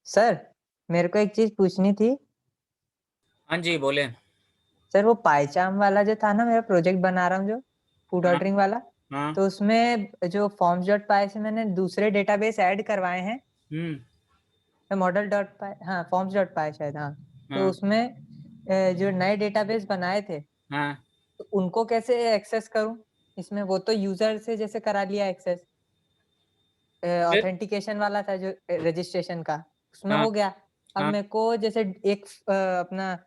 Sir, मेरे को एक चीज पूछनी थी। हाँ जी, बोले। सर, वो पाइचाम वाला जो था ना, मेरा प्रोजेक्ट बना रहा हूँ जो फूड हाँ ऑर्डरिंग वाला, हाँ। तो उसमें जो फॉर्म्स डॉट पाई से मैंने दूसरे डेटाबेस ऐड करवाए हैं। हम्म। मॉडल डॉट पाई, हाँ फॉर्म्स डॉट पाई शायद, हाँ। तो हाँ उसमें जो नए डेटाबेस बनाए थे, हाँ तो उनको कैसे एक्सेस करूँ? इसमें वो तो यूजर से जैसे करा लिया एक्सेस, फिर। ऑथेंटिकेशन वाला था जो रजिस्ट्रेशन का, उसमें हाँ हो गया। अब हाँ मेरे को जैसे एक अपना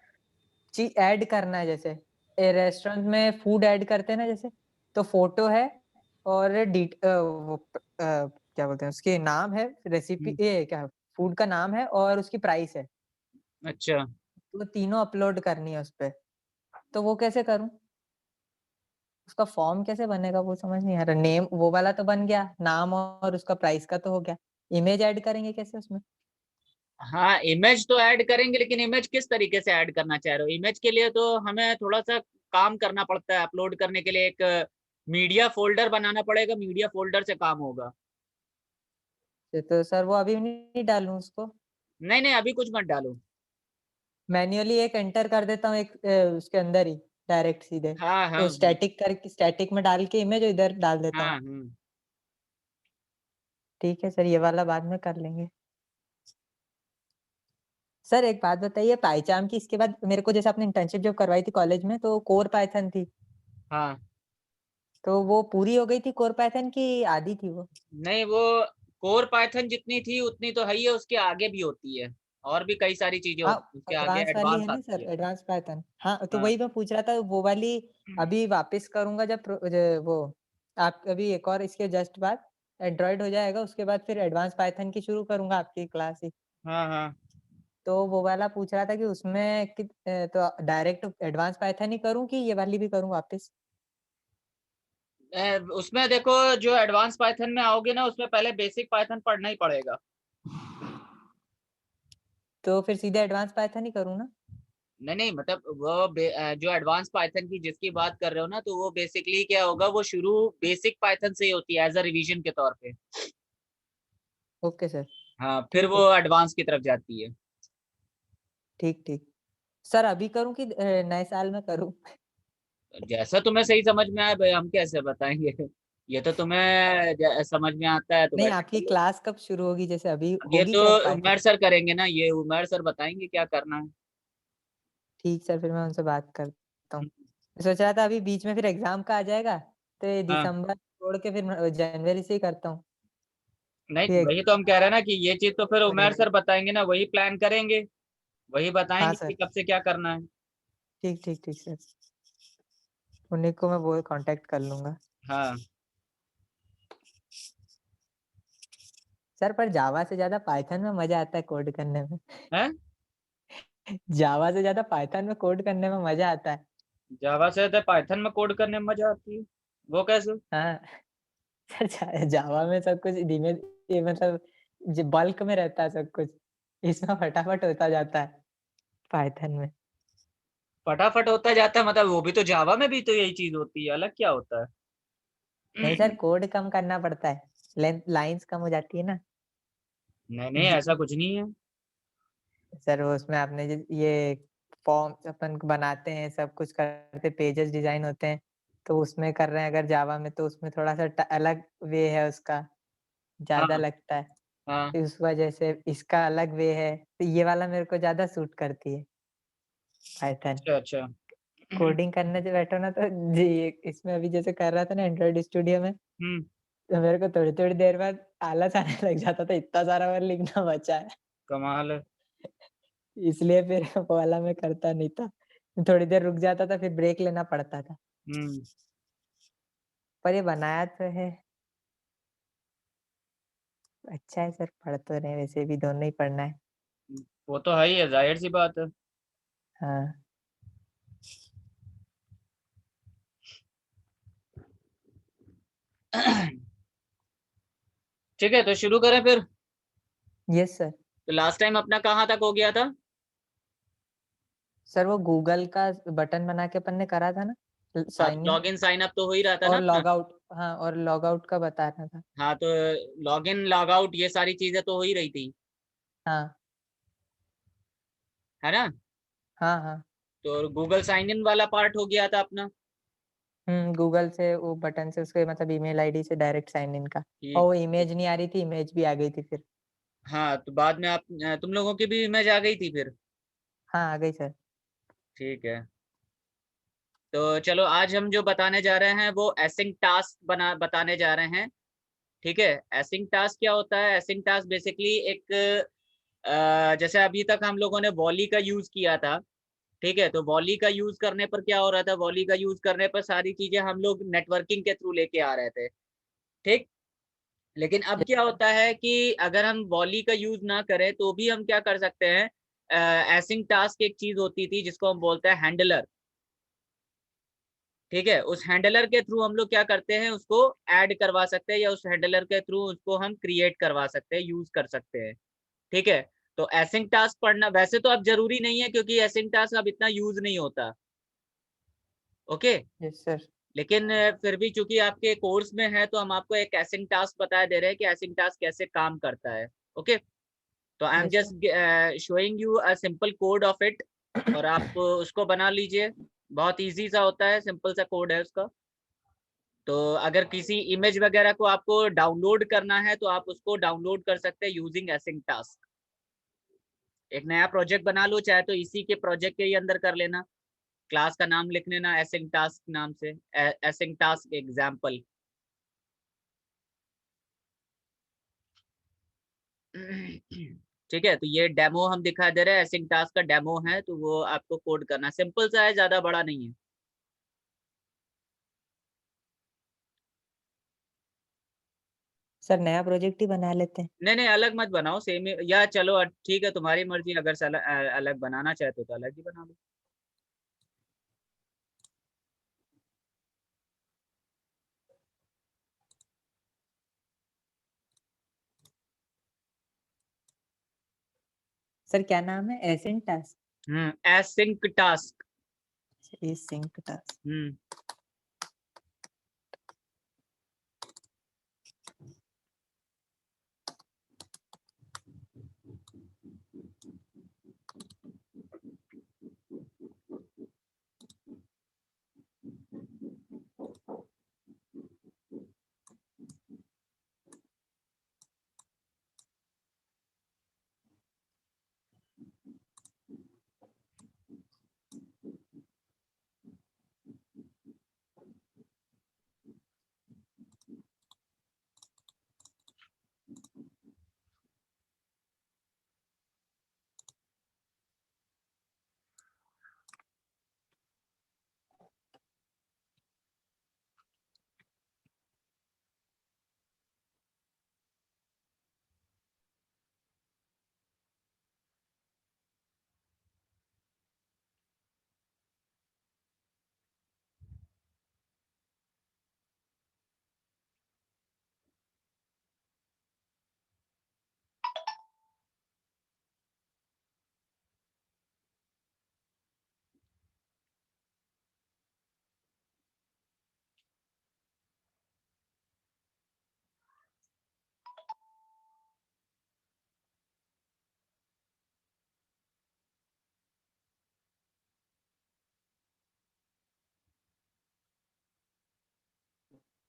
चीज ऐड करना है, जैसे रेस्टोरेंट में फूड ऐड करते हैं ना, जैसे तो फोटो है और क्या बोलते हैं, उसके नाम है, रेसिपी, हम्म, ये क्या, फूड का नाम है और उसकी प्राइस है। अच्छा। तो तीनों अपलोड करनी है उस पे। तो वो कैसे करूं? उसका फॉर्म कैसे बनेगा वो समझ नहीं आ रहा। नेम वो वाला तो बन गया, नाम और उसका प्राइस का तो हो गया। इमेज ऐड करेंगे कैसे उसमें? हाँ, इमेज तो ऐड करेंगे, लेकिन इमेज किस तरीके से ऐड करना चाह रहे हो? इमेज के लिए तो हमें थोड़ा सा काम करना पड़ता है। अपलोड करने के लिए एक मीडिया फोल्डर बनाना पड़ेगा। मीडिया फोल्डर से काम होगा। तो सर वो अभी नहीं डालूं उसको? नहीं नहीं, अभी कुछ मत डालो। मैन्युअली एक एंटर कर देता हूँ, एक उसके अंदर ही डायरेक्ट सीधे। हाँ हाँ तो स्टैटिक करके, स्टैटिक में डाल के इमेज इधर डाल देता हाँ हूँ। हाँ। ठीक है सर, ये वाला बाद में कर लेंगे। सर एक बात बताइए, पाइचाम की इसके बाद मेरे को, जैसे आपने इंटर्नशिप जब करवाई थी कॉलेज में, तो कोर पाइथन थी, हाँ। तो वो पूरी हो गई थी कोर पाइथन की आधी थी वो? नहीं, वो कोर पाइथन जितनी थी उतनी तो है ही है, उसके आगे भी होती है। और भी कई सारी चीजें हाँ, होती है, उसके आगे एडवांस वाली एडवांस है ना आती सर, है। Advance Python. हाँ, तो हाँ। वही मैं पूछ रहा था, वो वाली अभी वापस करूंगा जब वो आप अभी एक और इसके जस्ट बाद एंड्रॉइड हो जाएगा, उसके बाद फिर एडवांस पाइथन की शुरू करूंगा आपकी क्लास ही। हाँ हाँ। तो वो वाला पूछ रहा था कि उसमें तो डायरेक्ट एडवांस पाइथन ही करूं कि ये वाली भी करूं वापस? उसमें देखो, जो एडवांस पाइथन में आओगे ना, उसमें पहले बेसिक पाइथन पढ़ना ही पड़ेगा। तो फिर सीधे एडवांस पाइथन ही करूं ना? नहीं नहीं, मतलब वो जो एडवांस पाइथन की जिसकी बात कर रहे हो ना, तो वो बेसिकली क्या होगा, वो शुरू बेसिक पाइथन से ही होती है एज अ रिवीजन के तौर पे। Okay sir. हाँ, फिर ठीक है वो सर। एडवांस की तरफ जाती है। ठीक ठीक। सर अभी करूं कि नए साल में करूं? जैसा तुम्हें सही समझ में आए भाई, हम कैसे बताएंगे। ये तो तुम्हें समझ में आता है तो नहीं, वैसे आपकी कर लो। क्लास कब शुरू होगी, जैसे अभी अब ये होगी तो क्या पाइथन? उमेर सर करेंगे ना, ये उमेर सर बताएंगे क्या करना है। ठीक सर, फिर मैं उनसे बात करता हूँ। सोच रहा था अभी बीच में फिर एग्जाम का आ जाएगा, तो ये हाँ। दिसंबर छोड़ के फिर जनवरी से ही करता हूँ। नहीं, फिर वही तो हम कह रहे हैं ना कि ये चीज तो फिर उमेर पड़ेगा। सर बताएंगे ना, वही प्लान करेंगे। वही हाँ बताएंगे कि सर। कब से क्या करना है। ठीक ठीक ठीक सर। उन्हीं को मैं वो कांटेक्ट कर लूंगा। हाँ। सर पर जावा से ज्यादा पाइथन में मजा आता है कोड करने में। है। जावा से ज्यादा पाइथन में कोड करने में मजा आता है। जावा से तो पाइथन में कोड करने में मजा आती है। वो कैसे? हाँ सर, जावा में सब कुछ धीमे, ये मतलब बल्क में रहता है सब कुछ, इसमें फटाफट होता जाता है पाइथन में। फटाफट होता जाता है मतलब? वो भी तो जावा में भी तो यही चीज होती है, अलग क्या होता है? नहीं सर, कोड कम करना पड़ता है, लेंथ लाइंस कम हो जाती है ना। नहीं नहीं, ज- ऐसा कुछ नहीं है। सर वो उसमें आपने ये फॉर्म अपन बनाते हैं, सब कुछ करते, पेजेस डिजाइन होते हैं, तो उसमें कर रहे हैं अगर जावा में, तो उसमें थोड़ा सा अलग वे है उसका, हाँ ज्यादा लगता है। हाँ। तो इस वजह से इसका अलग वे है, तो ये वाला मेरे को ज्यादा सूट करती है पाइथन। अच्छा अच्छा। कोडिंग करने से बैठो ना, तो जी इसमें अभी जैसे कर रहा था ना एंड्रॉइड स्टूडियो में, हम्म। तो मेरे को थोड़ी थोड़ी देर बाद आलस आने लग जाता था, इतना सारा वर्ड लिखना बचा है। कमाल है। इसलिए फिर वो वाला मैं करता नहीं था, थोड़ी देर रुक जाता था, फिर ब्रेक लेना पड़ता था। हम्म। पर ये बनाया तो है। अच्छा है सर, पढ़ तो रहे, वैसे भी दोनों ही पढ़ना है। वो तो है ही है, जाहिर सी बात है। हाँ। ठीक है, तो शुरू करें फिर। Yes sir. तो लास्ट टाइम अपना कहाँ तक हो गया था? सर वो गूगल का बटन बना के अपन ने करा था ना, हाँ, तो sign in log in sign up तो हो ही रहा था ना और अपना। Log out. हाँ, और लॉग आउट का बता रहा था। हाँ, तो लॉग इन लॉग आउट ये सारी चीजें तो हो ही रही थी। हाँ है ना। हाँ हाँ। तो गूगल साइन इन वाला पार्ट हो गया था अपना। गूगल से वो बटन से उसके मतलब ईमेल आईडी से डायरेक्ट साइन इन का। और ठीक। वो इमेज नहीं आ रही थी, इमेज भी आ गई थी फिर। हाँ, तो बाद में आप तुम लोगों की भी इमेज आ गई थी फिर। हाँ आ गई सर। ठीक है। तो चलो आज हम जो बताने जा रहे हैं वो एसिंक टास्क बताने जा रहे हैं। ठीक है। एसिंक टास्क क्या होता है? एसिंक टास्क बेसिकली एक जैसे अभी तक हम लोगों ने वॉली का यूज किया था। ठीक है। तो वॉली का यूज करने पर क्या हो रहा था? वॉली का यूज करने पर सारी चीजें हम लोग नेटवर्किंग के थ्रू लेके आ रहे थे। ठीक। लेकिन अब क्या होता है कि अगर हम वॉली का यूज ना करें तो भी हम क्या कर सकते हैं? एसिंक टास्क एक चीज होती थी जिसको हम बोलते हैं हैंडलर। ठीक है। उस हैंडलर के थ्रू हम लोग क्या करते हैं? उसको ऐड करवा सकते हैं, या उस हैंडलर के थ्रू उसको हम क्रिएट करवा सकते हैं, यूज कर सकते हैं। ठीक है। तो एसिंक टास्क पढ़ना वैसे तो अब जरूरी नहीं है, क्योंकि एसिंक टास्क अब इतना यूज नहीं होता। ओके। Yes sir. लेकिन फिर भी चूंकि आपके कोर्स में है तो हम आपको एक एसिंक टास्क बता दे रहे हैं कि एसिंक टास्क कैसे काम करता है। ओके। तो I am yes sir. Just showing you a simple code of it, और आप उसको बना लीजिए। बहुत इजी सा होता है, सिंपल सा कोड है उसका। तो अगर किसी इमेज वगैरह को आपको डाउनलोड करना है तो आप उसको डाउनलोड कर सकते हैं यूजिंग एसिंक टास्क। एक नया प्रोजेक्ट बना लो, चाहे तो इसी के प्रोजेक्ट के ही अंदर कर लेना। क्लास का नाम लिख लेना एसिंक टास्क नाम से, एसिंक टास्क एग्जाम्पल। ठीक है। तो ये डेमो हम दिखा दे रहे हैं, एसिंक टास्क का डेमो है, तो वो आपको कोड करना सिंपल सा है, ज्यादा बड़ा नहीं है। सर नया प्रोजेक्ट ही बना लेते हैं। नहीं नहीं, अलग मत बनाओ, सेम या चलो ठीक है, तुम्हारी मर्जी, अगर अलग बनाना चाहे तो अलग ही बना लो। सर क्या नाम है? Ascent task? Async task. Async task. हम्म।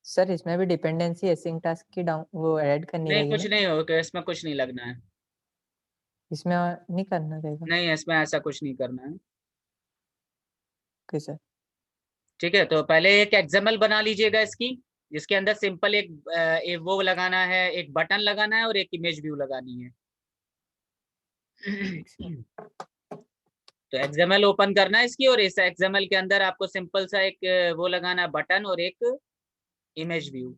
सर इसमें भी डिपेंडेंसी एसिंक टास्क की डाउन वो ऐड करनी नहीं, रहेगी कुछ ना? नहीं होगा, इसमें कुछ नहीं लगना है। इसमें नहीं करना रहेगा? नहीं, इसमें ऐसा कुछ नहीं करना है। Okay sir. ठीक है। तो पहले एक एक्सएमएल बना लीजिएगा इसकी, जिसके अंदर सिंपल एक वो लगाना है, एक बटन लगाना है और एक इमेज व्यू लगानी है। ठीक सर। तो एक्सएमएल ओपन करना है इसकी, और इस एक्सएमएल के अंदर आपको सिंपल सा एक वो लगाना है, बटन और एक image view.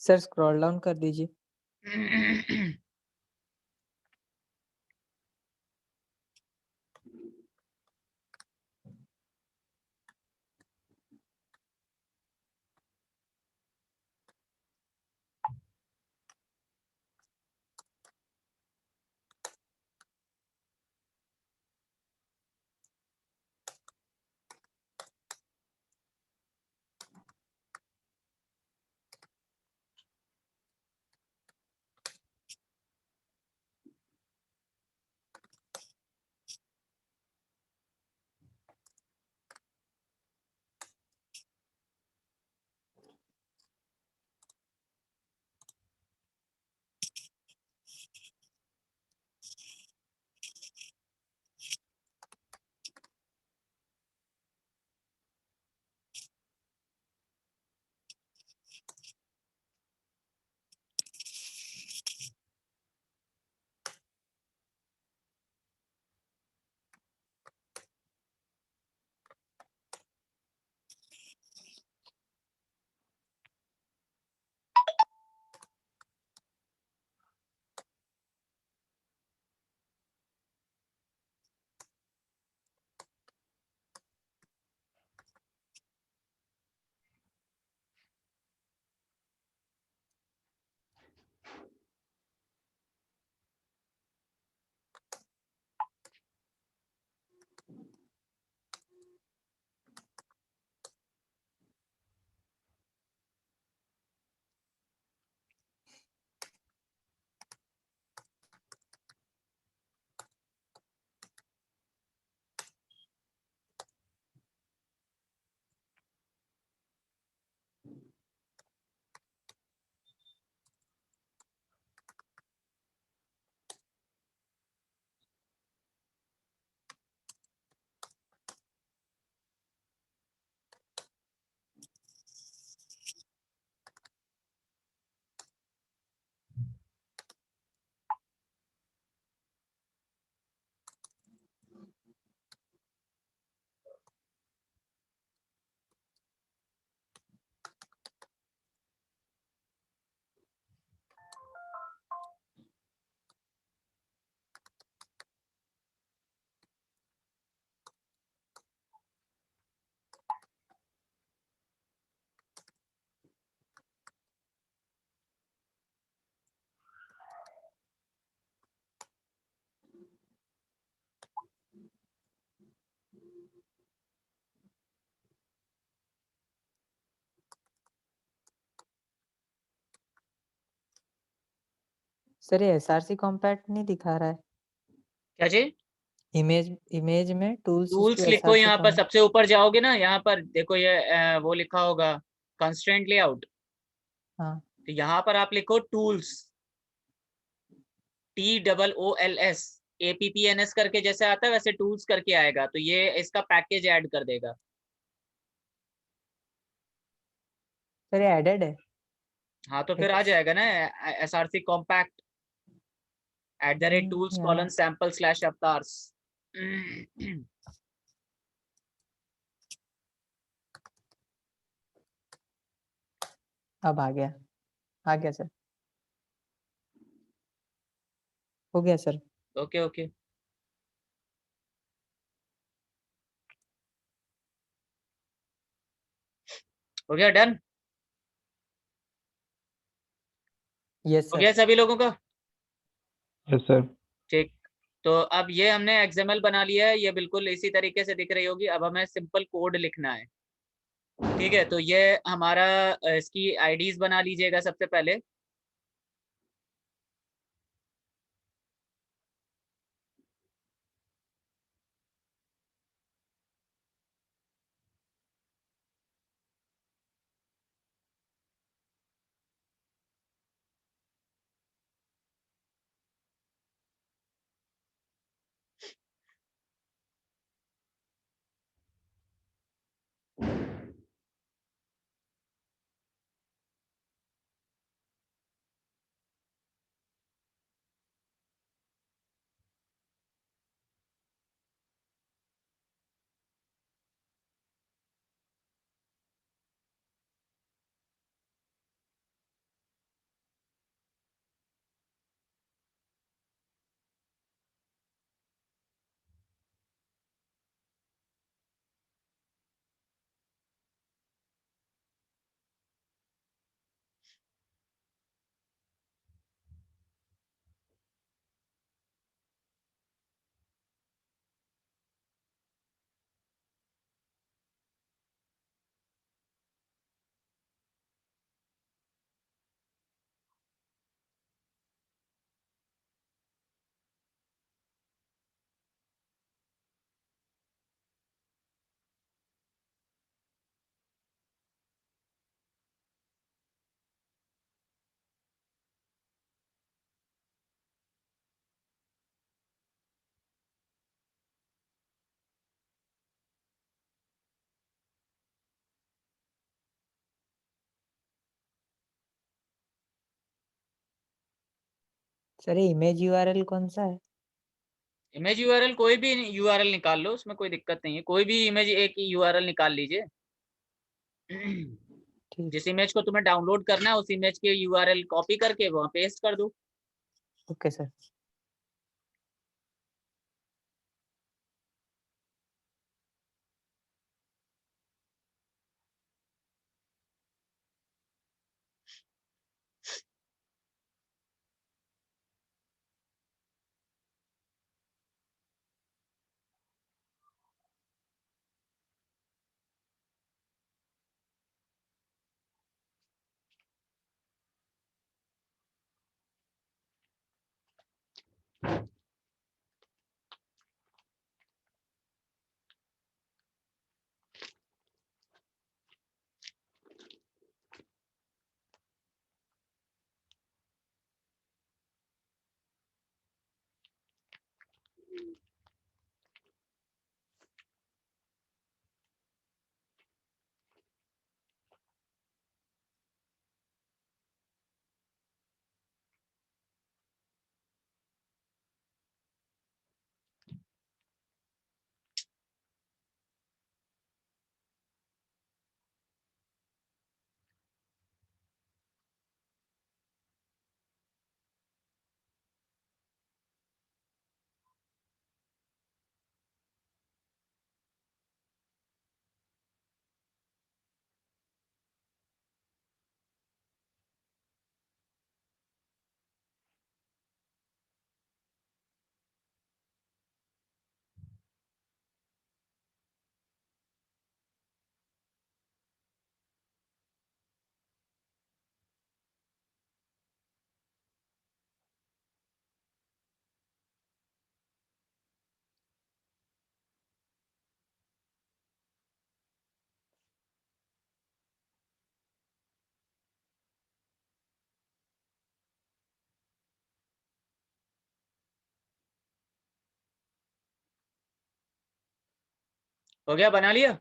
Sir scroll down कर दीजिए। सर ये एसआरसी कॉम्पैक्ट नहीं दिखा रहा है। क्या चीज? इमेज में टूल्स टूल्स टू लिखो, एसआरसी यहाँ पर कॉम। सबसे ऊपर जाओगे ना, यहाँ पर देखो ये वो लिखा होगा कंस्ट्रेंट लेआउट। हाँ तो यहाँ पर आप लिखो टूल्स, TOOLS, APPNS करके जैसे आता है वैसे टूल्स करके आएगा, तो ये इसका पैकेज ऐड कर देगा। सर ये एडेड है। हाँ तो फिर आ एक जाएगा ना SRC कॉम्पैक्ट @tools यहाँ :sample/avatars। अब आ गया सर। हो गया सर। ओके ओके, हो गया, डन यस हो सर। गया सभी लोगों का। Yes sir. ठीक, तो अब ये हमने XML बना लिया है, ये बिल्कुल इसी तरीके से दिख रही होगी। अब हमें सिंपल कोड लिखना है। ठीक है, तो ये हमारा इसकी आईडीज बना लीजिएगा सबसे पहले। सर ये इमेज यूआरएल कौन सा है? इमेज यूआरएल कोई भी यूआरएल निकाल लो, उसमें कोई दिक्कत नहीं है, कोई भी इमेज एक यूआरएल निकाल लीजिए। ठीक। जिस इमेज को तुम्हें डाउनलोड करना है उस इमेज के यूआरएल कॉपी करके वहां पेस्ट कर दो। Okay sir. हो गया, बना लिया?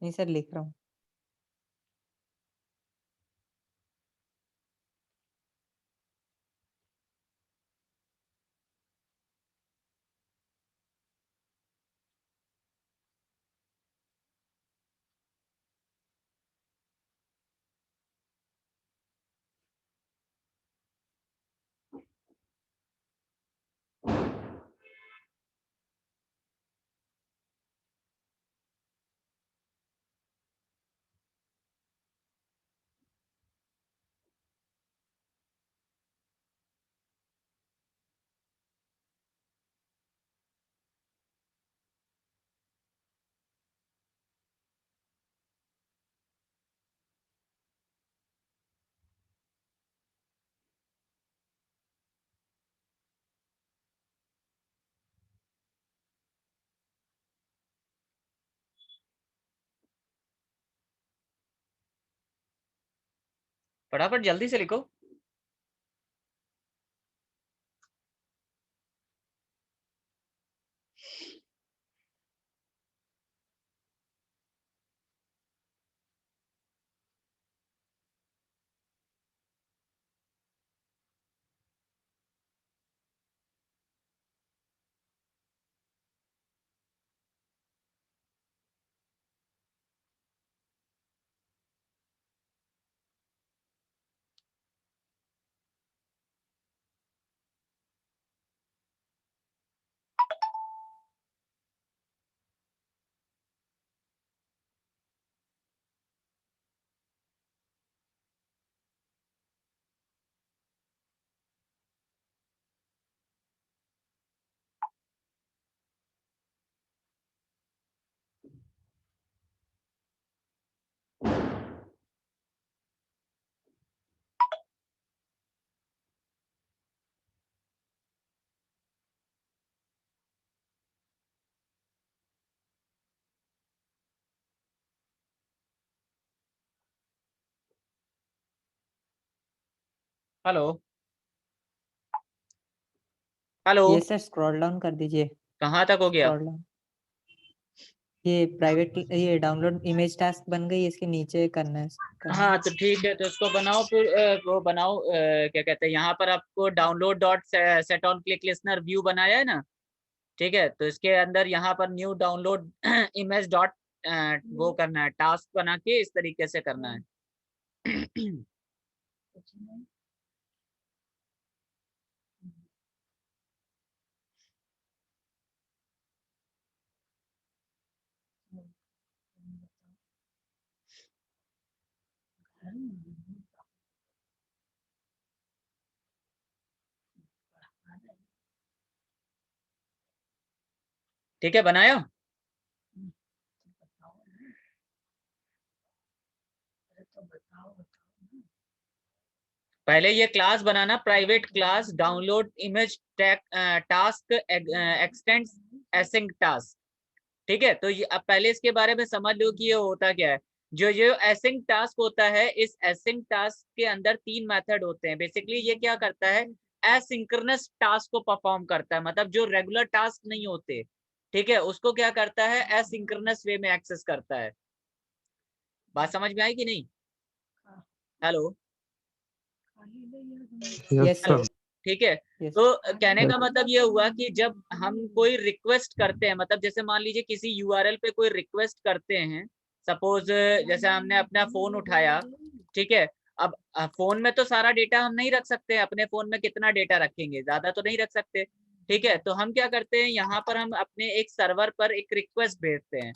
नहीं सर, लिख रहा हूँ। फटाफट जल्दी से लिखो। Hello hello. ये सर स्क्रॉल डाउन कर दीजिए। कहाँ तक हो गया? Scroll down. ये प्राइवेट ये डाउनलोड इमेज टास्क बन गई, इसके नीचे करना है हाँ तो ठीक है, तो इसको बनाओ फिर वो बनाओ क्या कहते हैं, यहाँ पर आपको download dot set on click listener view बनाया है ना, ठीक है, तो इसके अंदर यहाँ पर न्यू डाउनलोड इमेज डॉट वो करना है, टास्क बना के इस तरीके से करना है। ठीक है, बनाया? पहले ये क्लास बनाना, private class download image task extend async task, ठीक है। तो ये अब पहले इसके बारे में समझ लो कि ये होता क्या है। जो एसिंक टास्क होता है, इस एसिंक टास्क के अंदर 3 मेथड होते हैं। बेसिकली ये क्या करता है, एसिंक्रोनस टास्क को परफॉर्म करता है, मतलब जो रेगुलर टास्क नहीं होते, ठीक है, उसको क्या करता है, एसिंक्रोनस वे में एक्सेस करता है। बात समझ में आई कि नहीं? Hello yes sir. सर। ठीक है, तो कहने का मतलब ये हुआ कि जब हम कोई रिक्वेस्ट करते हैं, मतलब जैसे मान लीजिए किसी यूआरएल पे कोई रिक्वेस्ट करते हैं, सपोज जैसे हमने अपना फोन उठाया, ठीक है, अब फोन में तो सारा डेटा हम नहीं रख सकते, अपने फोन में कितना डेटा रखेंगे, ज्यादा तो नहीं रख सकते, ठीक है, तो हम क्या करते हैं, यहाँ पर हम अपने एक सर्वर पर एक रिक्वेस्ट भेजते हैं,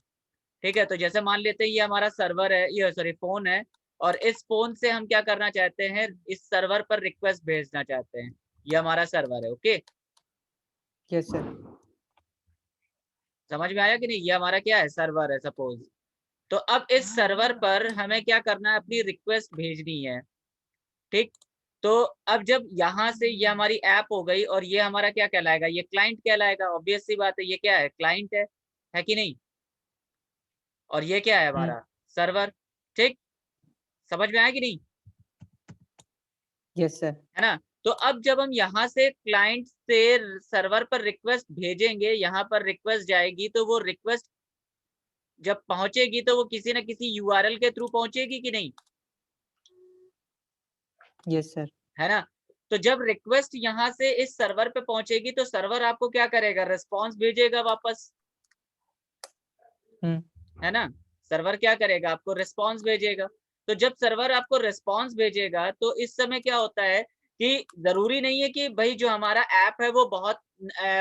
ठीक है, तो जैसे मान लेते हैं ये हमारा सर्वर है, ये सॉरी फोन है, और इस फोन से हम क्या करना चाहते हैं, इस सर्वर पर रिक्वेस्ट भेजना चाहते हैं, ये हमारा सर्वर है, ओके, यस सर। समझ में आया कि नहीं, ये हमारा क्या है, सर्वर है सपोज। तो अब इस सर्वर पर हमें क्या करना है, अपनी रिक्वेस्ट भेजनी है, ठीक, तो अब जब यहाँ से ये हमारी ऐप हो गई, और ये हमारा क्या कहलाएगा, ये क्लाइंट कहलाएगा, ऑब्वियस सी बात है, ये क्या है, क्लाइंट है कि नहीं, और ये क्या है हमारा सर्वर, ठीक, समझ में आया कि नहीं, यस सर। है ना। तो अब जब हम यहाँ से क्लाइंट से सर्वर पर रिक्वेस्ट भेजेंगे, यहाँ पर रिक्वेस्ट जाएगी, तो वो रिक्वेस्ट जब पहुंचेगी तो वो किसी न किसी यूआरएल के थ्रू पहुंचेगी कि नहीं, यस सर। है ना। तो जब रिक्वेस्ट यहाँ से इस सर्वर पे पहुंचेगी, तो सर्वर आपको क्या करेगा, रिस्पॉन्स भेजेगा वापस, है ना, सर्वर क्या करेगा, आपको रिस्पॉन्स भेजेगा। तो जब सर्वर आपको रिस्पॉन्स भेजेगा, तो इस समय क्या होता है कि जरूरी नहीं है कि भाई जो हमारा ऐप है वो बहुत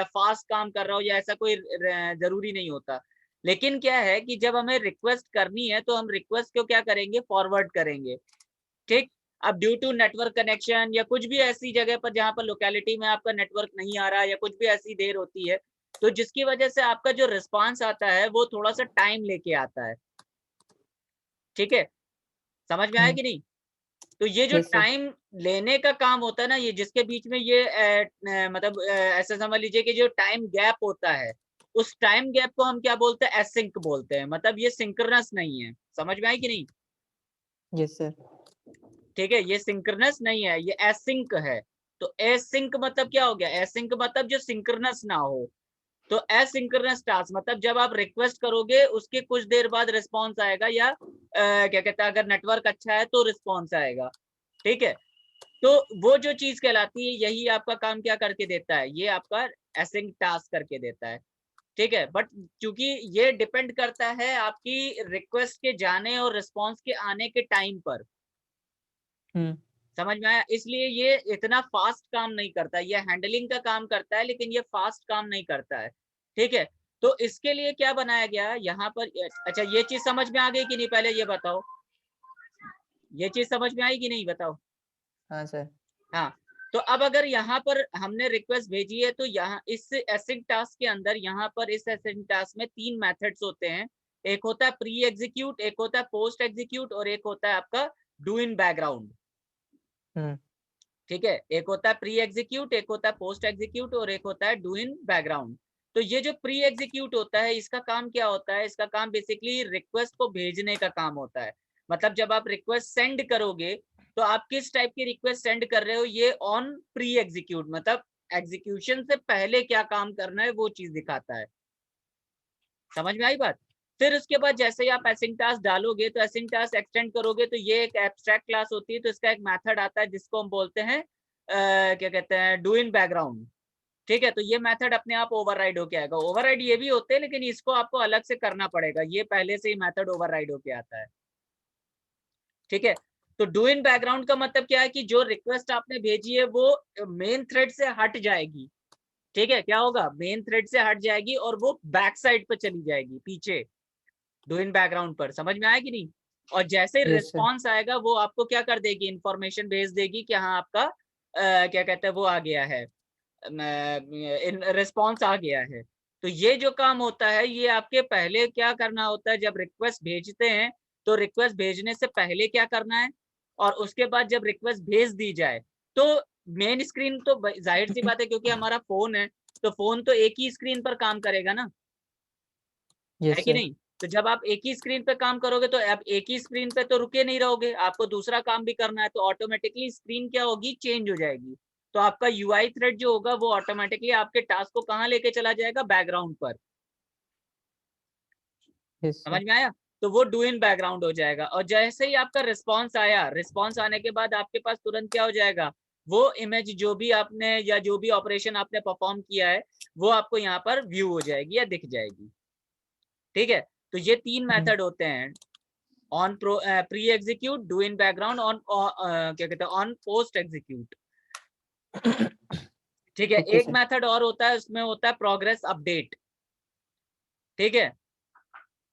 फास्ट काम कर रहा हो, या ऐसा कोई जरूरी नहीं होता, लेकिन क्या है कि जब हमें रिक्वेस्ट करनी है, तो हम रिक्वेस्ट को क्या करेंगे, फॉरवर्ड करेंगे, ठीक। अब ड्यू टू नेटवर्क कनेक्शन या कुछ भी ऐसी जगह पर जहां पर लोकेलिटी में आपका नेटवर्क नहीं आ रहा, या कुछ भी ऐसी देर होती है, तो जिसकी वजह से आपका जो रिस्पांस आता है वो थोड़ा सा टाइम लेके आता है, ठीक है, समझ में आया कि नहीं। तो ये जो यस सर। टाइम लेने का काम होता है ना, ये जिसके बीच में ये मतलब ऐसे समझ लीजिए कि जो टाइम गैप होता है, उस टाइम गैप को हम क्या बोलते हैं, एसिंक बोलते हैं, मतलब ये सिंक्रोनस नहीं है, समझ में आई कि नहीं, यस सर। ठीक है, ये सिंक्रोनस नहीं है, ये एसिंक है। तो एसिंक मतलब क्या हो गया, एसिंक मतलब जो सिंक्रोनस ना हो। तो एसिंक्रोनस टास्क मतलब जब आप रिक्वेस्ट करोगे उसके कुछ देर बाद रिस्पॉन्स आएगा, या क्या कहते हैं, अगर नेटवर्क अच्छा है तो रिस्पॉन्स आएगा, ठीक है। तो वो जो चीज कहलाती है, यही आपका काम क्या करके देता है, ये आपका एसिंक टास्क करके देता है, ठीक है। बट क्योंकि ये डिपेंड करता है आपकी रिक्वेस्ट के जाने और रिस्पॉन्स के आने के टाइम पर, समझ में आया, इसलिए ये इतना फास्ट काम नहीं करता, ये हैंडलिंग का काम करता है, लेकिन ये फास्ट काम नहीं करता है, ठीक है। तो इसके लिए क्या बनाया गया यहाँ पर, अच्छा ये चीज समझ में आ गई कि नहीं, पहले ये बताओ, ये चीज समझ में आई कि नहीं, बताओ। हाँ सर। हाँ, तो अब अगर यहाँ पर हमने रिक्वेस्ट भेजी है, तो यहाँ इस एसिड टास्क के अंदर, यहाँ पर इस एसिड टास्क में 3 मेथड्स होते हैं, एक होता है प्री एग्जीक्यूट, एक होता है पोस्ट एग्जीक्यूट, और एक होता है आपका डू इन बैकग्राउंड, ठीक है, एक होता है प्री एग्जीक्यूट, एक होता है पोस्ट एग्जीक्यूट, और एक होता है डू इन बैकग्राउंड। तो ये जो प्री एग्जीक्यूट होता है, इसका काम क्या होता है, इसका काम बेसिकली रिक्वेस्ट को भेजने का काम होता है, मतलब जब आप रिक्वेस्ट सेंड करोगे, तो आप किस टाइप की रिक्वेस्ट सेंड कर रहे हो, ये ऑन प्री एग्जीक्यूट, मतलब एग्जीक्यूशन से पहले क्या काम करना है वो चीज दिखाता है, समझ में आई बात। फिर उसके बाद जैसे ही आप एसिंग टास्क डालोगे तो एसिंग टास्क एक्सटेंड करोगे तो ये एक एब्स्ट्रैक्ट क्लास होती है, तो इसका एक मेथड आता है जिसको हम बोलते हैं क्या कहते हैं, डू इन बैकग्राउंड। ठीक है, तो ये मेथड अपने आप ओवरराइड होके आएगा। ओवरराइड ये भी होते हैं लेकिन इसको आपको अलग से करना पड़ेगा, ये पहले से ही मेथड ओवरराइड होके आता है। ठीक है, तो डू इन बैकग्राउंड का मतलब क्या है कि जो रिक्वेस्ट आपने भेजी है वो मेन थ्रेड से हट जाएगी। ठीक है, क्या होगा, मेन थ्रेड से हट जाएगी और वो बैक साइड पर चली जाएगी, पीछे डू इन बैकग्राउंड पर। समझ में आया कि नहीं? और जैसे ही यस सर। रिस्पॉन्स आएगा वो आपको क्या कर देगी, इंफॉर्मेशन भेज देगी कि हाँ आपका क्या कहते हैं वो आ गया है, रिस्पॉन्स आ गया है। तो ये जो काम होता है ये आपके पहले क्या करना होता है, जब रिक्वेस्ट भेजते हैं तो रिक्वेस्ट भेजने से पहले क्या करना है, और उसके बाद जब रिक्वेस्ट भेज दी जाए तो मेन स्क्रीन तो जाहिर सी बात है क्योंकि हमारा फोन है तो फोन तो एक ही स्क्रीन पर काम करेगा ना, है यस कि सर। नहीं? तो जब आप एक ही स्क्रीन पे काम करोगे तो आप एक ही स्क्रीन पे तो रुके नहीं रहोगे, आपको दूसरा काम भी करना है, तो ऑटोमेटिकली स्क्रीन क्या होगी, चेंज हो जाएगी। तो आपका यूआई थ्रेड जो होगा वो ऑटोमेटिकली आपके टास्क को कहाँ लेके चला जाएगा, बैकग्राउंड पर। यस समझ सर। में आया? तो वो डू इन बैकग्राउंड हो जाएगा, और जैसे ही आपका रिस्पॉन्स आया, रिस्पॉन्स आने के बाद आपके पास तुरंत क्या हो जाएगा, वो इमेज जो भी आपने या जो भी ऑपरेशन आपने परफॉर्म किया है वो आपको यहाँ पर व्यू हो जाएगी या दिख जाएगी। ठीक है, तो ये 3 मेथड होते हैं, on pre execute, do in background, on क्या कहते हैं, ऑन पोस्ट एग्जीक्यूट। ठीक है, ओके एक सर। मेथड और होता है, उसमें होता है प्रोग्रेस अपडेट। ठीक है,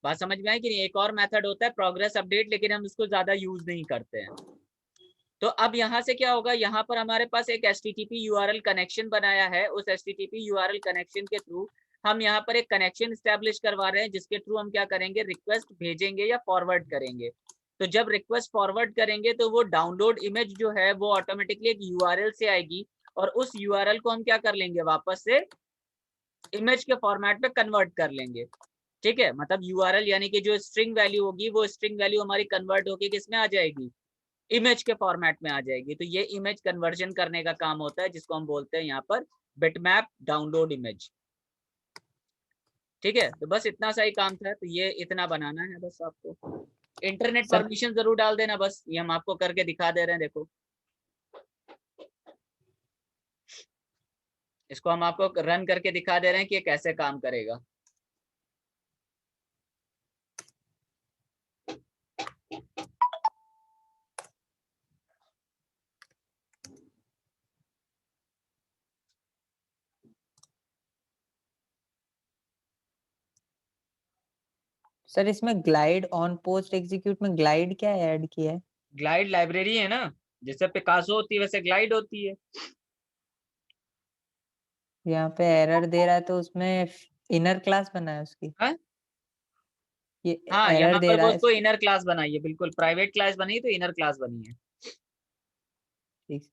बात समझ में आई कि नहीं? एक और मेथड होता है प्रोग्रेस अपडेट, लेकिन हम इसको ज्यादा यूज नहीं करते हैं। तो अब यहाँ से क्या होगा, यहाँ पर हमारे पास एक HTTP URL कनेक्शन बनाया है, उस HTTP URL कनेक्शन के थ्रू हम यहाँ पर एक कनेक्शन स्टैब्लिश करवा रहे हैं, जिसके थ्रू हम क्या करेंगे, रिक्वेस्ट भेजेंगे या फॉरवर्ड करेंगे। तो जब रिक्वेस्ट फॉरवर्ड करेंगे तो वो डाउनलोड इमेज जो है वो ऑटोमेटिकली एक URL से आएगी, और उस URL को हम क्या कर लेंगे, वापस से इमेज के फॉर्मेट में कन्वर्ट कर लेंगे। ठीक है, मतलब URL यानी कि जो स्ट्रिंग वैल्यू होगी वो स्ट्रिंग वैल्यू हमारी कन्वर्ट होकर किसमें आ जाएगी, इमेज के फॉर्मेट में आ जाएगी। तो ये इमेज कन्वर्जन करने का काम होता है, जिसको हम बोलते हैं यहाँ पर बिटमैप डाउनलोड इमेज। ठीक है, तो बस इतना सा ही काम था, तो ये इतना बनाना है बस आपको। इंटरनेट सर परमिशन जरूर डाल देना, बस ये हम आपको करके दिखा दे रहे हैं, देखो इसको हम आपको रन करके दिखा दे रहे हैं कि ये कैसे काम करेगा। सर इसमें ग्लाइड ऑन पोस्ट एग्जीक्यूट में ग्लाइड क्या ऐड किया है? ग्लाइड लाइब्रेरी है ना, जैसे पिकासो होती है वैसे ग्लाइड होती है। यहाँ पे एरर दे रहा है तो उसमें इनर क्लास बना है उसकी। हाँ ये हाँ, एरर यहाँ दे पर रहा वो है उसको इसको। इनर क्लास बनाई है, बिल्कुल प्राइवेट क्लास बनी है तो इनर क्लास बनी है। ठीक।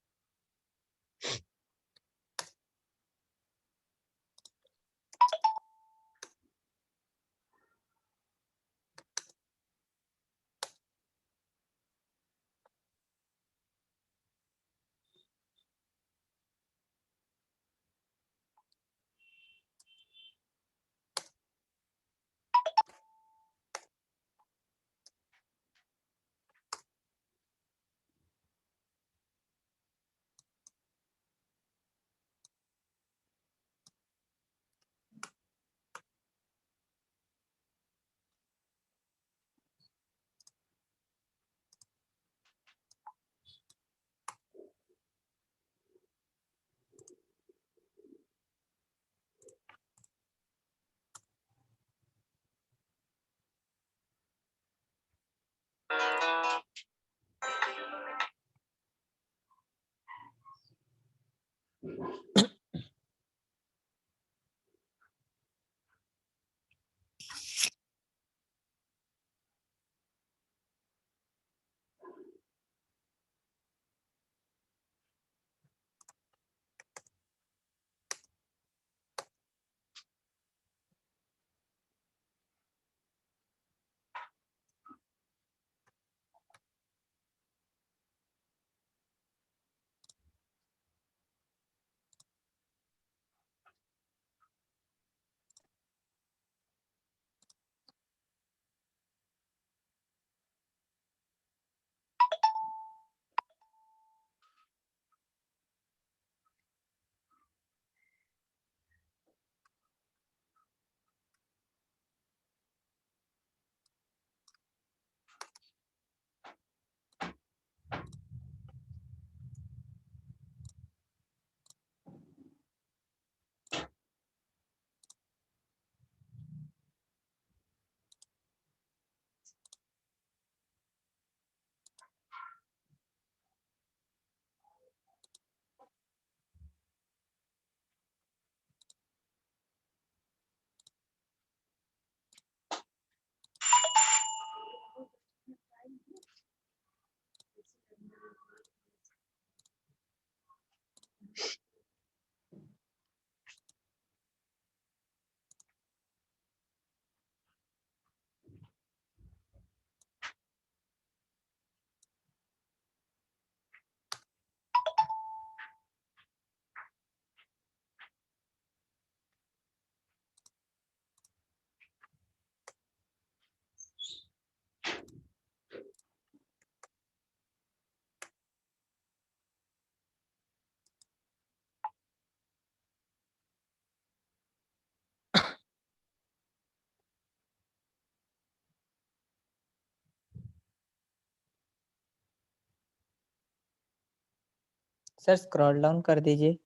सर स्क्रॉल डाउन कर दीजिए।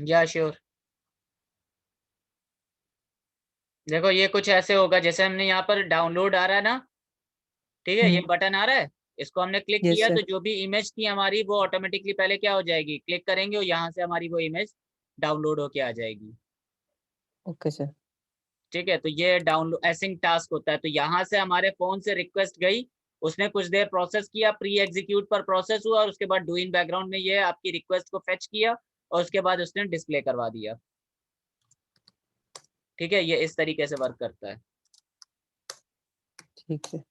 या श्योर। देखो ये कुछ ऐसे होगा जैसे हमने यहाँ पर डाउनलोड आ रहा है ना, ठीक है, ये बटन आ रहा है, इसको हमने क्लिक यस किया तो सर। जो भी इमेज थी हमारी वो ऑटोमेटिकली पहले क्या हो जाएगी, क्लिक करेंगे और यहाँ से हमारी वो इमेज डाउनलोड होके आ जाएगी। Okay sir. ठीक है, तो ये डाउनलोड एसिंक टास्क होता है। तो यहाँ से हमारे फोन से रिक्वेस्ट गई, उसने कुछ देर प्रोसेस किया, प्री एग्जीक्यूट पर प्रोसेस हुआ, और उसके बाद डू इन बैकग्राउंड में ये आपकी रिक्वेस्ट को फेच किया और उसके बाद उसने डिस्प्ले करवा दिया। ठीक है, ये इस तरीके से वर्क करता है। ठीक है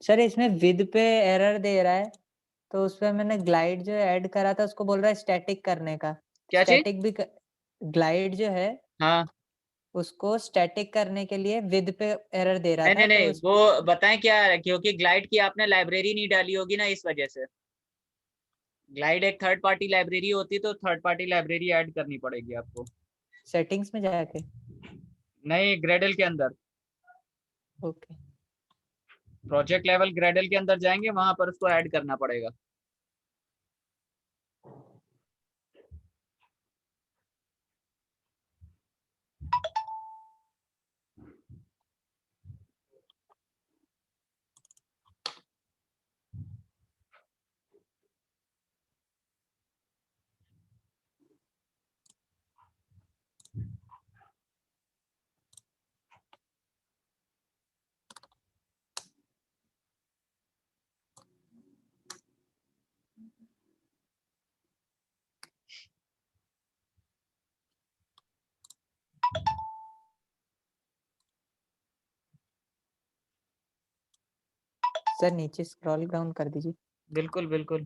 सर, इसमें विद पे एरर दे रहा है, तो उसपे मैंने ग्लाइड जो ऐड करा था उसको बोल रहा है स्टैटिक करने का। क्या चीज? स्टैटिक भी ग्लाइड जो है हाँ, उसको स्टैटिक करने के लिए विद पे एरर दे रहा नहीं था, नहीं नहीं, तो वो बताएं क्या है, क्योंकि ग्लाइड की आपने लाइब्रेरी नहीं डाली होगी ना, इस वजह से। ग्लाइड एक थर्ड पार्टी लाइब्रेरी होती है, तो थर्ड पार्टी लाइब्रेरी ऐड करनी पड़ेगी आपको। सेटिंग्स में जाके। नहीं, ग्रेडल के अंदर, ओके प्रोजेक्ट लेवल ग्रेडल के अंदर जाएंगे, वहां पर उसको ऐड करना पड़ेगा। सर, नीचे स्क्रॉल डाउन कर दीजिए। बिल्कुल बिल्कुल।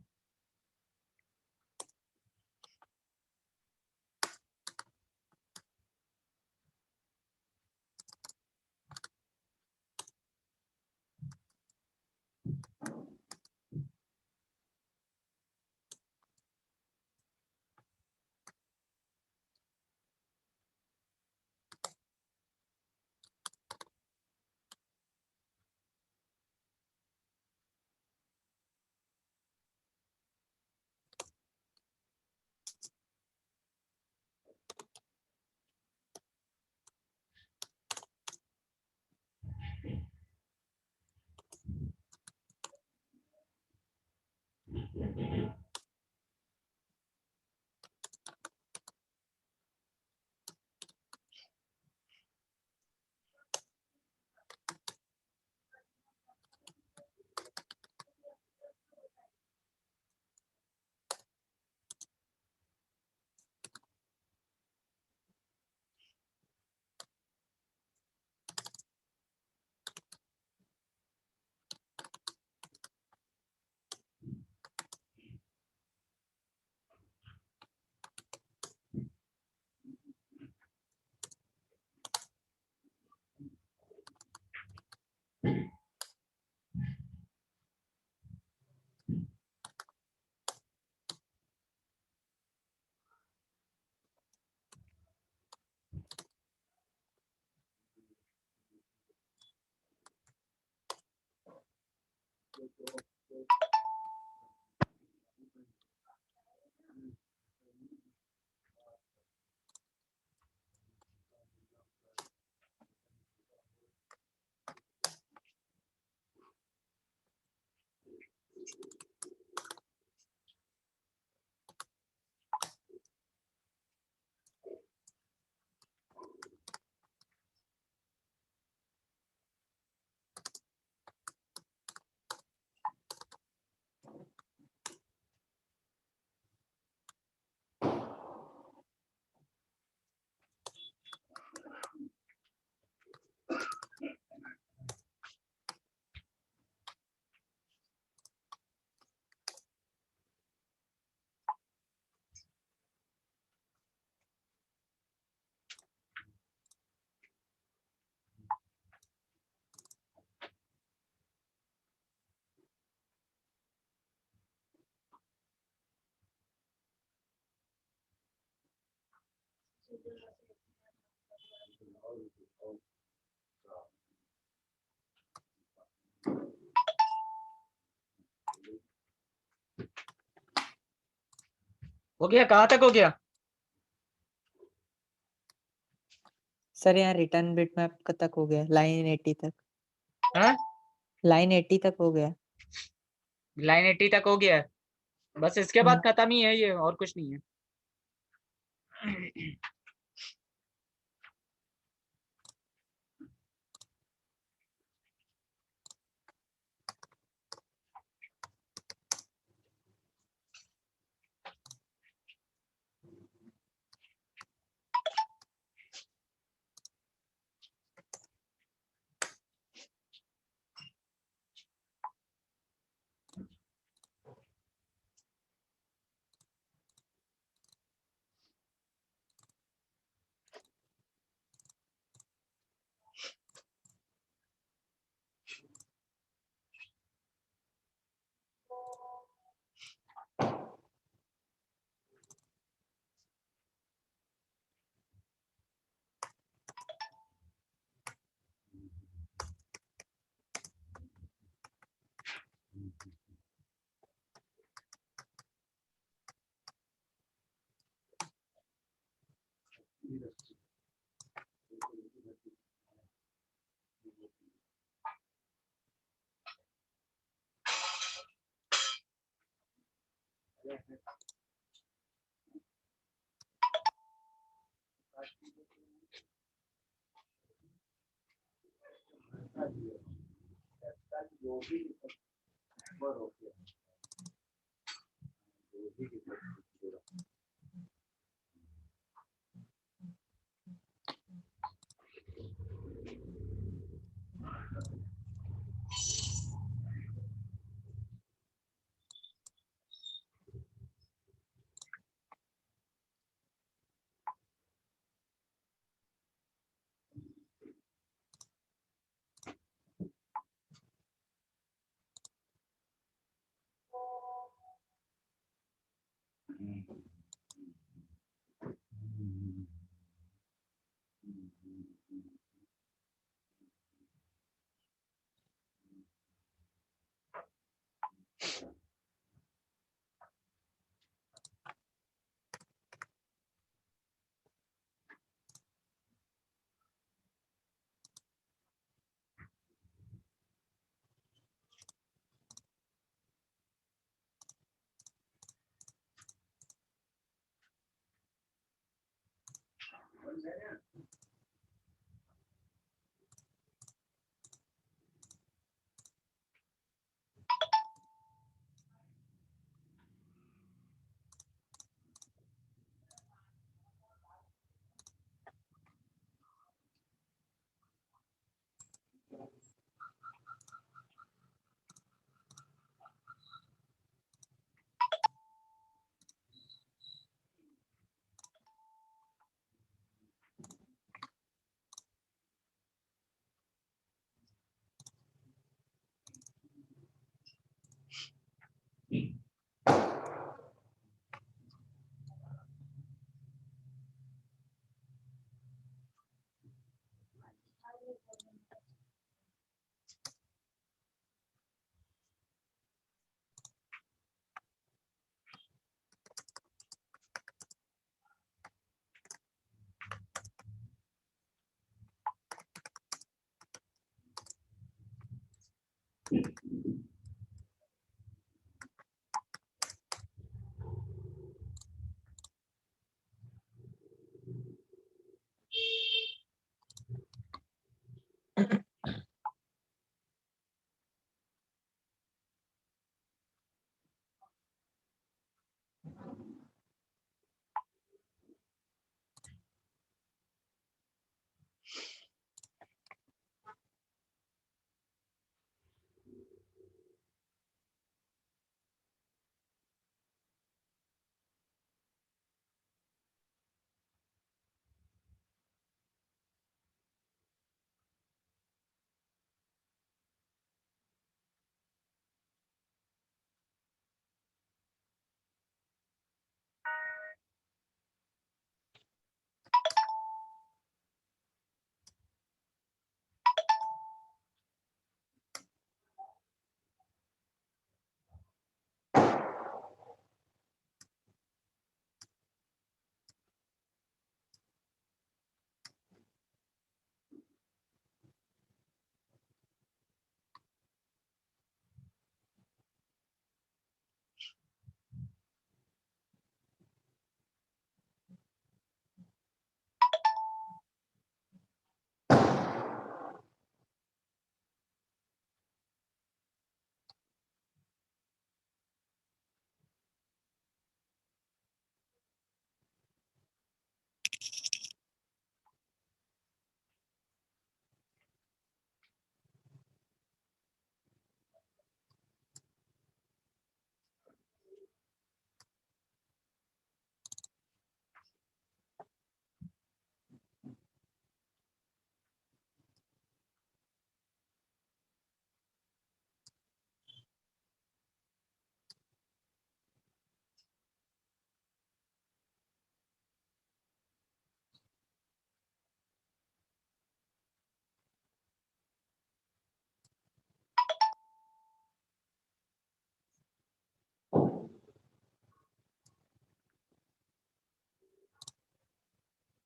हो गया, कहाँ तक हो गया? सर यहाँ रिटर्न बिटमैप तक हो गया, लाइन 80 तक। हाँ, लाइन 80 तक हो गया। लाइन 80 तक हो गया है। बस इसके बाद खत्म ही है ये, और कुछ नहीं है।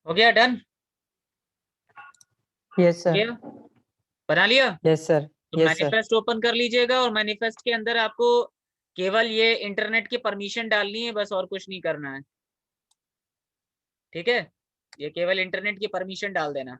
हो गया डन? यस सर, गया? बना लिया? यस सर, तो यस सर। मैनिफेस्ट ओपन कर लीजिएगा और मैनिफेस्ट के अंदर आपको केवल ये इंटरनेट की परमिशन डालनी है बस, और कुछ नहीं करना है। ठीक है, ये केवल इंटरनेट की परमिशन डाल देना।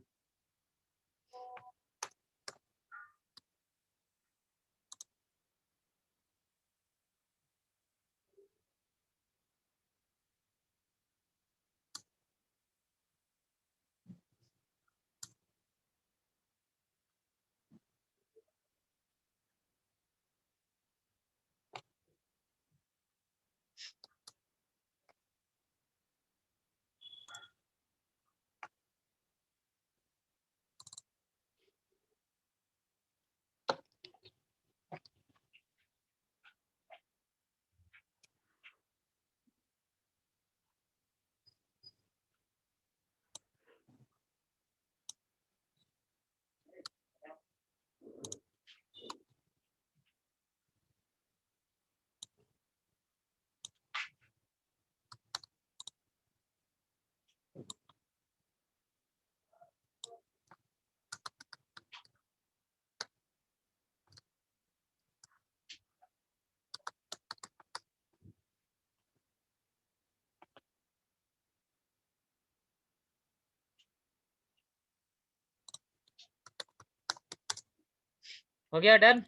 हो गया डन?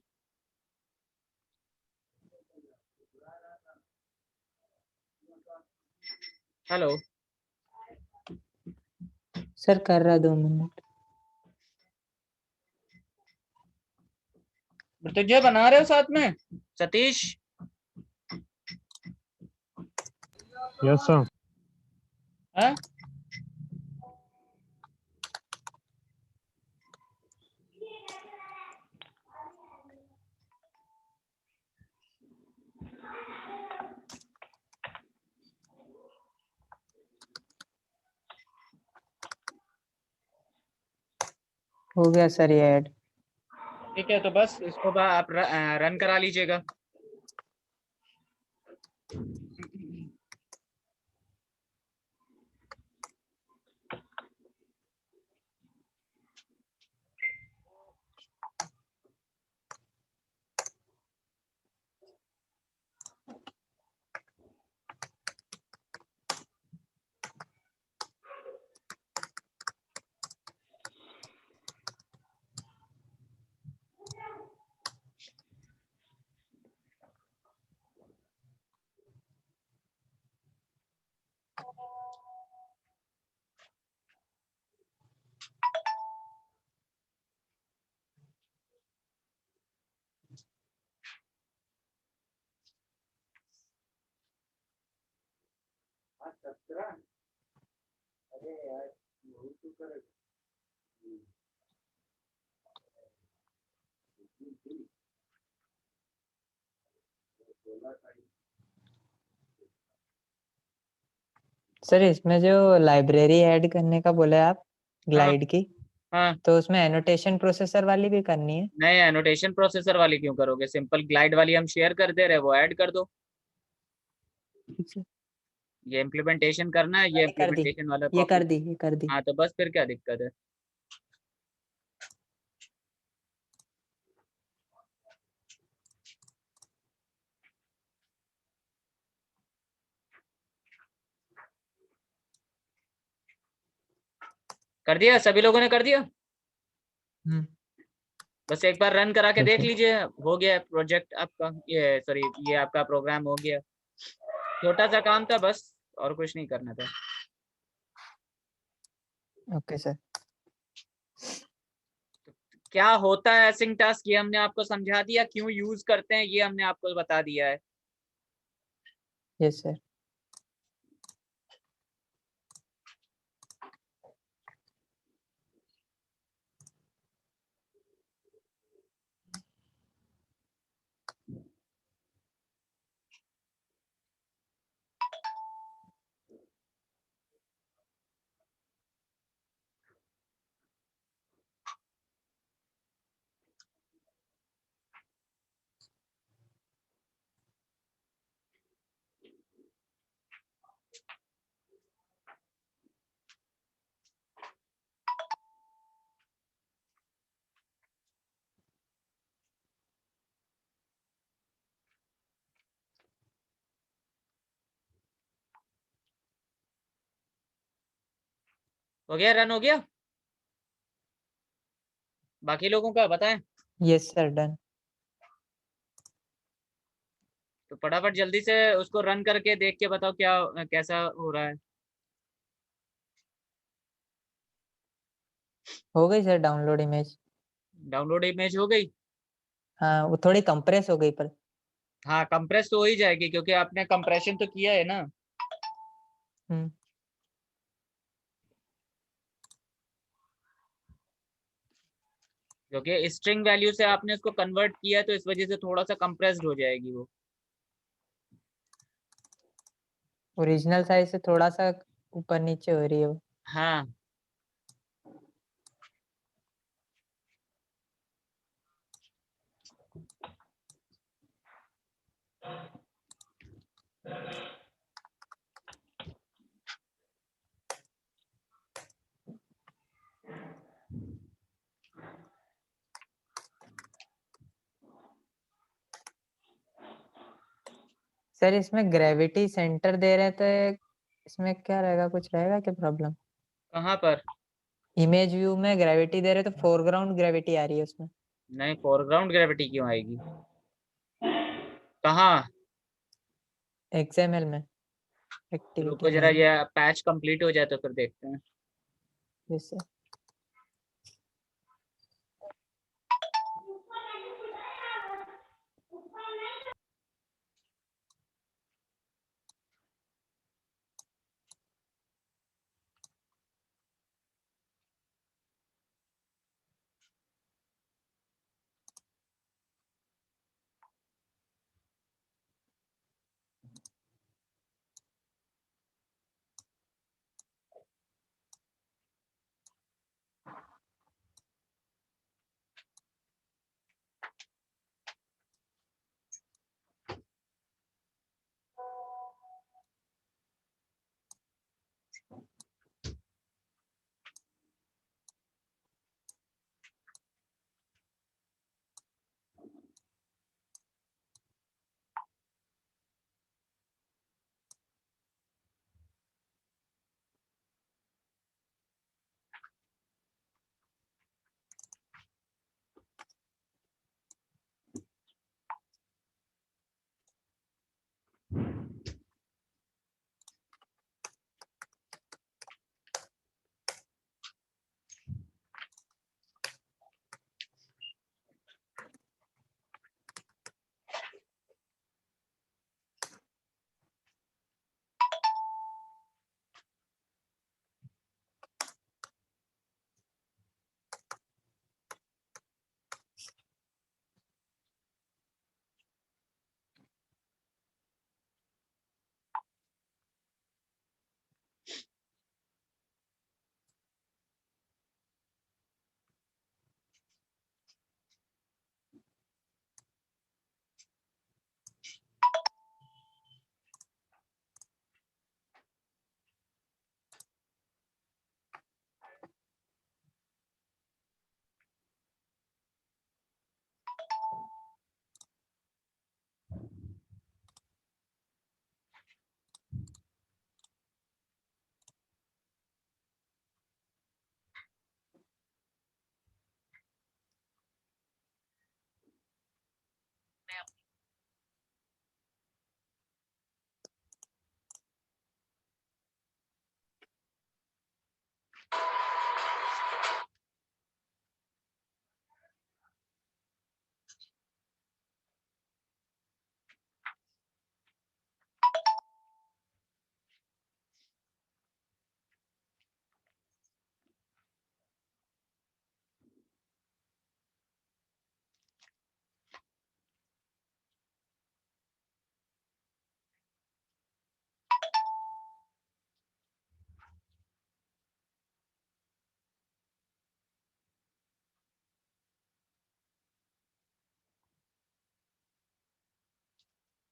हेलो सर कर रहा 2 मिनट। मृत्युंजय बना रहे हो साथ में? सतीश? Yes, sir. हाँ? हो गया सर ये ऐड। ठीक है, तो बस इसको आप रन करा लीजिएगा। सर इसमें जो लाइब्रेरी ऐड करने का बोले आप, हाँ ग्लाइड की, हाँ। तो उसमें एनोटेशन प्रोसेसर वाली भी करनी है? नहीं, एनोटेशन प्रोसेसर वाली क्यों करोगे? सिंपल ग्लाइड वाली हम शेयर कर दे रहे, वो ऐड कर दो। ये इम्प्लीमेंटेशन करना है, ये ये कर दी, इम्प्लीमेंटेशन वाला ये कॉपी। कर दी, ये कर दी। हाँ, तो बस फिर क्या दिक्कत है? कर दिया? सभी लोगों ने कर दिया? बस एक बार रन करा के Yes, देख sir. लीजिए। हो गया प्रोजेक्ट आपका, ये सॉरी, ये आपका प्रोग्राम हो गया। छोटा सा काम था बस, और कुछ नहीं करना था। Okay sir. क्या होता है एसिंग टास्क, ये हमने आपको समझा दिया। क्यों यूज करते हैं ये हमने आपको बता दिया है। Yes sir. हो गया, रन हो गया। बाकी लोगों का बताएं। Yes sir, done. तो फटाफट जल्दी से उसको रन करके देख के बताओ क्या कैसा हो रहा है। हो गई sir download image. Download image हो गई। हाँ, वो थोड़ी कंप्रेस हो गई पर। हाँ, कंप्रेस तो हो ही जाएगी क्योंकि आपने कंप्रेशन तो किया है ना। हम्म। क्योंकि स्ट्रिंग वैल्यू से आपने उसको कन्वर्ट किया तो इस वजह से थोड़ा सा कंप्रेस्ड हो जाएगी वो। ओरिजिनल साइज से थोड़ा सा ऊपर नीचे हो रही है वो। हाँ, सर इसमें ग्रेविटी सेंटर दे रहे थे, इसमें क्या रहेगा, कुछ रहेगा क्या प्रॉब्लम? कहाँ पर? इमेज व्यू में ग्रेविटी दे रहे तो फोरग्राउंड ग्रेविटी आ रही है उसमें। नहीं, फोरग्राउंड ग्रेविटी क्यों आएगी? कहाँ? XML में एक्टिविटी रुको जरा, में। ये पैच कंप्लीट हो जाए तो फिर देखते हैं। जैसे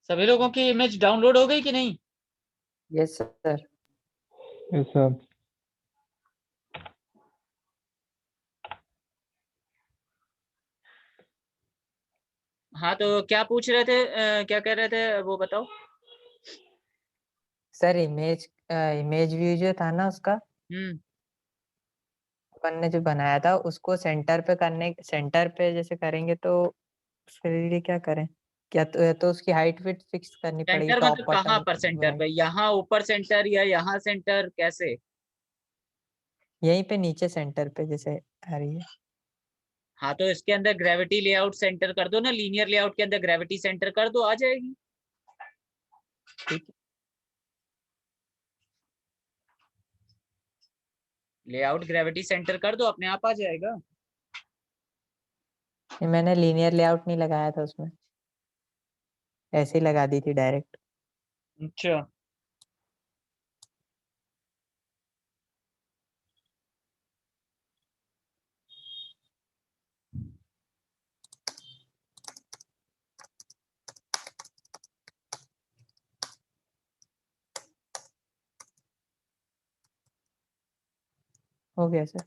सभी लोगों की इमेज डाउनलोड हो गई कि नहीं? Yes sir. Yes, sir. हाँ, तो क्या पूछ रहे थे, क्या कह रहे थे वो बताओ। सर इमेज व्यू जो था ना उसका, हम्म। अपन ने जो बनाया था उसको सेंटर पे जैसे करेंगे तो उसके लिए क्या करें? या तो उसकी हाइट विड्थ फिक्स करनी पड़ेगी सेंटर टॉप मतलब कहाँ बॉटम पर सेंटर राइट। पे, यहाँ ऊपर सेंटर या यहाँ सेंटर, कैसे? यहीं पे नीचे सेंटर पे जैसे आ रही है। हाँ तो इसके अंदर ग्रेविटी लेआउट सेंटर कर दो ना, लीनियर लेआउट के अंदर ग्रेविटी सेंटर कर दो, आ जाएगी। ठीक है। लेआउट ग्रेविटी सेंटर कर दो, अपने आप आ जाएगा। ये मैंने लीनियर लेआउट नहीं लगाया था उसमें, ऐसे ही लगा दी थी डायरेक्ट। अच्छा हो गया सर।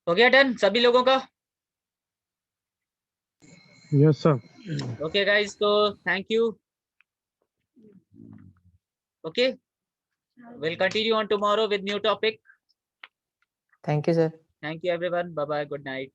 हो गया डन सभी लोगों का? Yes, sir. ओके गाइस, तो thank you. Okay, we'll continue on tomorrow with new topic. Thank you sir. Thank you everyone, bye bye, good night.